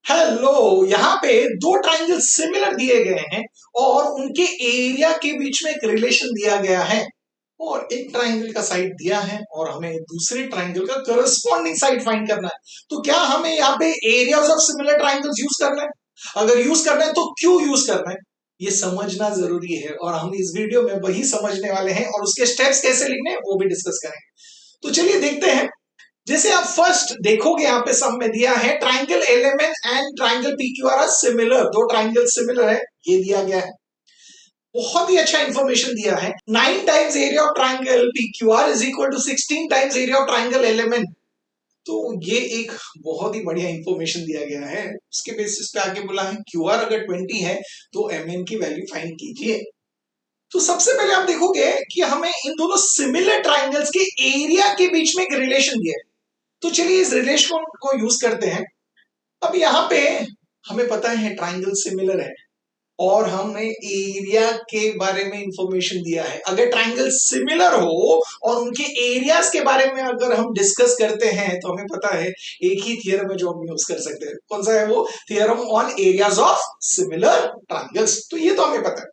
Hello, यहाँ पे दो ट्राइंगल सिमिलर दिए गए हैं और उनके एरिया के बीच में एक रिलेशन दिया गया है और एक ट्राइंगल का साइड दिया है और हमें दूसरे ट्राइंगल का करस्पॉन्डिंग साइड फाइंड करना है। तो क्या हमें यहाँ पे areas of similar triangles use करना है? अगर यूज करना है तो क्यों यूज करना है, ये समझना जरूरी है और हम इस वीडियो में वही समझने वाले हैं और उसके स्टेप्स कैसे लिखने हैं वो भी डिस्कस करेंगे। तो चलिए देखते हैं। जैसे आप फर्स्ट देखोगे यहाँ पे सम में दिया है triangle LMN and triangle PQR are similar, दो ट्राइंगल सिमिलर है, ये दिया गया है। बहुत ही अच्छा इंफॉर्मेशन दिया है। 9 times area of triangle PQR is equal to 16 times area of triangle LMN. तो ये एक बहुत ही बढ़िया इंफॉर्मेशन दिया गया है। उसके बेसिस पे आगे बोला है क्यूआर अगर 20 है तो एमएन की वैल्यू फाइंड कीजिए। तो सबसे पहले आप देखोगे कि हमें इन दोनों सिमिलर ट्राइंगल्स के एरिया के बीच में एक रिलेशन दिया है। तो चलिए इस रिलेशन को यूज करते हैं। अब यहाँ पे हमें पता है ट्राइंगल सिमिलर है और हमें एरिया के बारे में इंफॉर्मेशन दिया है। अगर ट्राइंगल सिमिलर हो और उनके एरियाज के बारे में अगर हम डिस्कस करते हैं तो हमें पता है एक ही थियरम है जो हम यूज कर सकते हैं। कौन सा है वो? Theorem on areas of similar triangles. तो ये तो हमें पता है।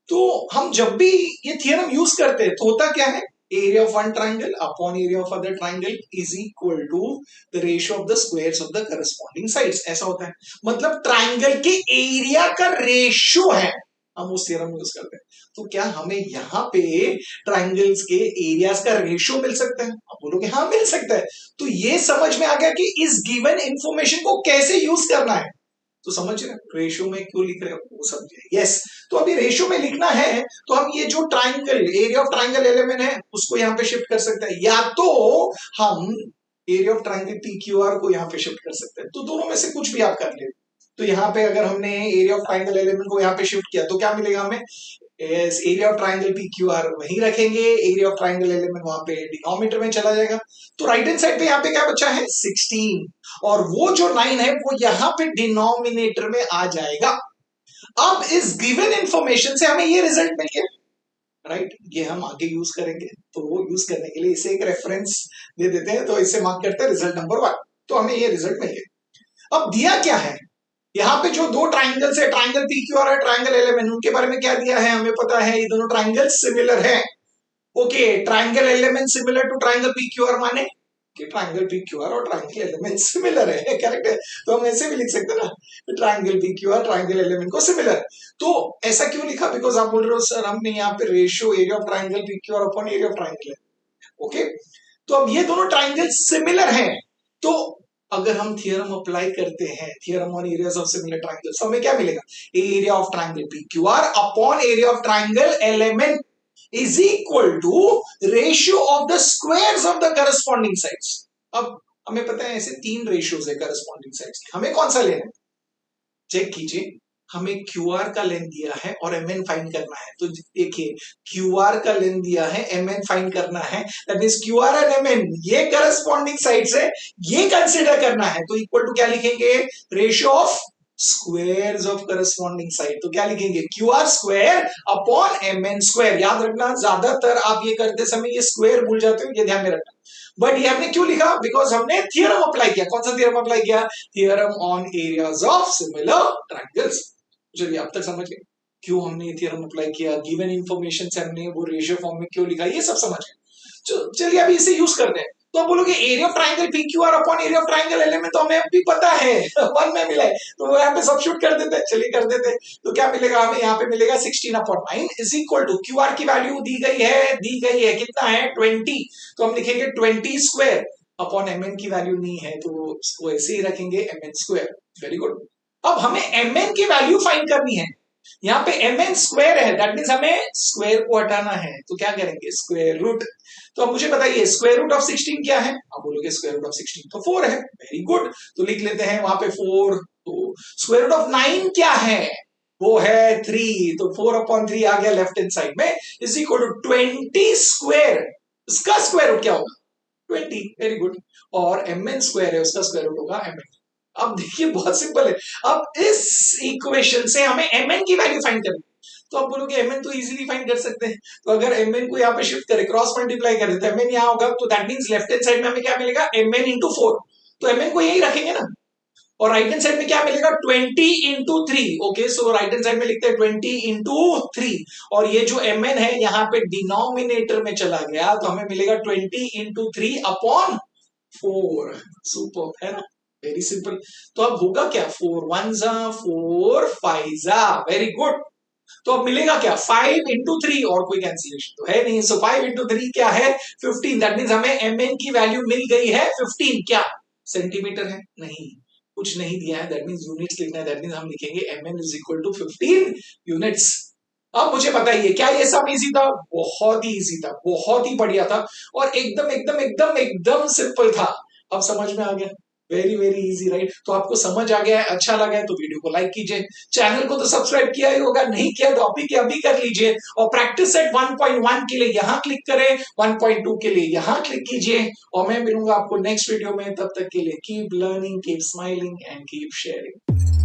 तो हम जब भी ये थियरम यूज करते हैं तो होता क्या है, area of one triangle upon area of other triangle is equal to the ratio of the squares of the corresponding sides. ऐसा होता है, मतलब ट्राइंगल के एरिया का रेशियो है, हम उस थियरम यूज करते हैं। तो क्या हमें यहाँ पे ट्राइंगल्स के एरियाज का रेशियो मिल सकता है? आप बोलोगे हाँ मिल सकता है। तो ये समझ में आ गया कि इस गिवन इंफॉर्मेशन को कैसे यूज करना है। तो समझ रहे रेशियो में क्यों लिख रहे हो वो समझे। यस, तो अभी रेशियो में लिखना है तो हम ये जो triangle area of triangle element है उसको यहाँ पे शिफ्ट कर सकते हैं, या तो हम area of triangle P Q are को यहाँ पे शिफ्ट कर सकते हैं। तो दोनों में से कुछ भी आप कर ले। तो यहाँ पे अगर हमने एरिया ऑफ ट्राइंगल एलिमेंट को यहाँ पे शिफ्ट किया तो क्या मिलेगा हमें? Area of triangle P Q are वहीं रखेंगे, एरिया ऑफ ट्राइंगल एलिमेंट वहां पे डिनोमिनेटर में चला जाएगा। तो राइट हैंड साइड पे यहाँ पे क्या बचा है? 16 और वो जो 9 है वो यहाँ पे डिनोमिनेटर में आ जाएगा। अब इस गिवन इंफॉर्मेशन से हमें ये रिजल्ट मिल गया, राइट? ये हम आगे यूज करेंगे। तो वो यूज करने के लिए इसे एक रेफरेंस दे देते हैं, तो इसे मार्क करते हैं रिजल्ट नंबर 1। तो हमें ये रिजल्ट मिल गया। अब दिया क्या है यहाँ पे? जो दो ट्राइंगल्स है, ट्राइंगल पी क्यू आर है, ट्राइंगल एलिमेंट, उनके बारे में क्या दिया है हमें पता है, ये दोनों ट्राइंगल सिमिलर है। Okay, triangle LMN similar to triangle P Q R माने कि ट्राइंगल पी क्यू आर और ट्राइंगल एलिमेंट सिमिलर है। करेक्ट है? तो हम ऐसे भी लिख सकते हैं ना, triangle P Q R triangle LMN को सिमिलर। तो ऐसा क्यों लिखा? बिकॉज आप बोल रहे हो सर हमने यहाँ पे ratio area of triangle P Q R upon area of triangle है। ओके, तो अब ये दोनों ट्राइंगल सिमिलर हैं, तो अगर हम थियरम अप्लाई करते हैं, theorem on areas of similar triangles, तो हमें क्या मिलेगा? Area of triangle P Q R upon area of triangle LMN is equal to ratio of the squares of the corresponding sides. अब हमें पता है ऐसे 3 रेशियोज है करस्पॉन्डिंग साइड्स, हमें कौन सा लेना है? चेक कीजिए, हमें QR का लेंथ दिया है और MN फाइंड करना है। तो देखिए QR का लेंथ दिया है, MN फाइंड करना है, that means QR and MN ये करस्पॉन्डिंग साइड्स है, ये कंसीडर करना है। तो इक्वल टू क्या लिखेंगे? Ratio of squares of corresponding side. तो क्या लिखेंगे? QR square upon MN square. याद रखना ज्यादातर आप ये करते समय ये स्क्वायर भूल जाते हो, ये ध्यान में रखना। बट ये हमने क्यों लिखा? बिकॉज हमने थियरम अप्लाई किया। कौन सा थियरम अप्लाई किया? Theorem on areas of similar triangles. चलिए अब तक समझ गए क्यों हमने ये थियरम अप्लाई किया, गिवन इंफॉर्मेशन से हमने वो रेशियो फॉर्म में क्यों लिखा, ये सब समझ गए। चलिए अभी इसे यूज करते हैं। तो आप बोलोगे area of triangle P Q R upon area of triangle element तो हमें भी पता है 1 में मिला है, तो वो यहाँ पे सब्स्टिट्यूट कर देते हैं। चलिए कर देते हैं। तो क्या मिलेगा हमें? यहाँ पे मिलेगा 16 upon 9 is equal to Q R की वैल्यू दी गई है कितना है? 20। तो हम लिखेंगे 20 स्क्वायर अपॉन एमएन की वैल्यू नहीं है तो उसको ऐसे ही रखेंगे एमएन स्क्वायर। Very good. अब हमें एमएन की वैल्यू फाइंड करनी है। यहाँ पे mn स्क्वायर है, दैट मींस हमें स्क्वायर को हटाना है। तो क्या करेंगे? Square root. तो अब मुझे बताइए स्क्वायर रूट ऑफ 16 क्या है? आप बोलोगे स्क्वायर रूट ऑफ 16 तो 4 है। वेरी गुड, तो लिख लेते हैं वहां पे 4। तो स्क्वायर रूट ऑफ 9 क्या है? वो है 3। तो 4 अपॉन 3 आ गया लेफ्ट हैंड साइड में, इज इक्वल टू 20 स्क्वायर। इसका स्क्वायर रूट क्या होगा? 20। Very good. और mn स्क्वायर है, उसका स्क्वायर रूट होगा mn। अब देखिए बहुत सिंपल है। अब इस इक्वेशन से हमें mn की वैल्यू फाइंड करनी। तो आप बोलोगे mn तो इजीली फाइंड कर सकते हैं। तो अगर mn को यहाँ पे शिफ्ट करें, क्रॉस मल्टीप्लाई करें तो mn यहाँ होगा, तो that means left hand side में हमें क्या मिलेगा? mn into 4। तो mn को यही रखेंगे ना, और राइट हैंड साइड में क्या मिलेगा 20 into 3। ओके, सो राइट हैंड साइड में लिखते हैं 20 into 3 और ये जो mn है यहाँ पे डिनोमिनेटर में चला गया तो हमें मिलेगा 20 into 3/4। सुपर है ना, वेरी सिंपल। तो अब होगा क्या, 4 1 4 5 वेरी गुड। तो अब मिलेगा क्या 5 into 3 और कोई कैंसिलेशन तो है नहीं, सो 5 into 3 क्या है 15। दैट मीन्स हमें mn की वैल्यू मिल गई है 15। क्या सेंटीमीटर है, नहीं कुछ नहीं दिया है, दैट मीन्स यूनिट्स लिखना है। दैट मीन्स हम लिखेंगे mn is equal to 15 units. अब मुझे बताइए क्या ये सब इजी था, बहुत ही इजी था, बहुत ही बढ़िया था और एकदम एकदम एकदम एकदम सिंपल था। अब समझ में आ गया, वेरी वेरी इजी राइट। तो आपको समझ आ गया है, अच्छा लगा है तो वीडियो को लाइक कीजिए, चैनल को तो सब्सक्राइब किया ही होगा, नहीं किया तो अभी के अभी कर लीजिए और प्रैक्टिस सेट 1.1 के लिए यहां क्लिक करें, 1.2 के लिए यहां क्लिक कीजिए और मैं मिलूंगा आपको नेक्स्ट वीडियो में। तब तक के लिए keep learning, keep smiling and keep sharing.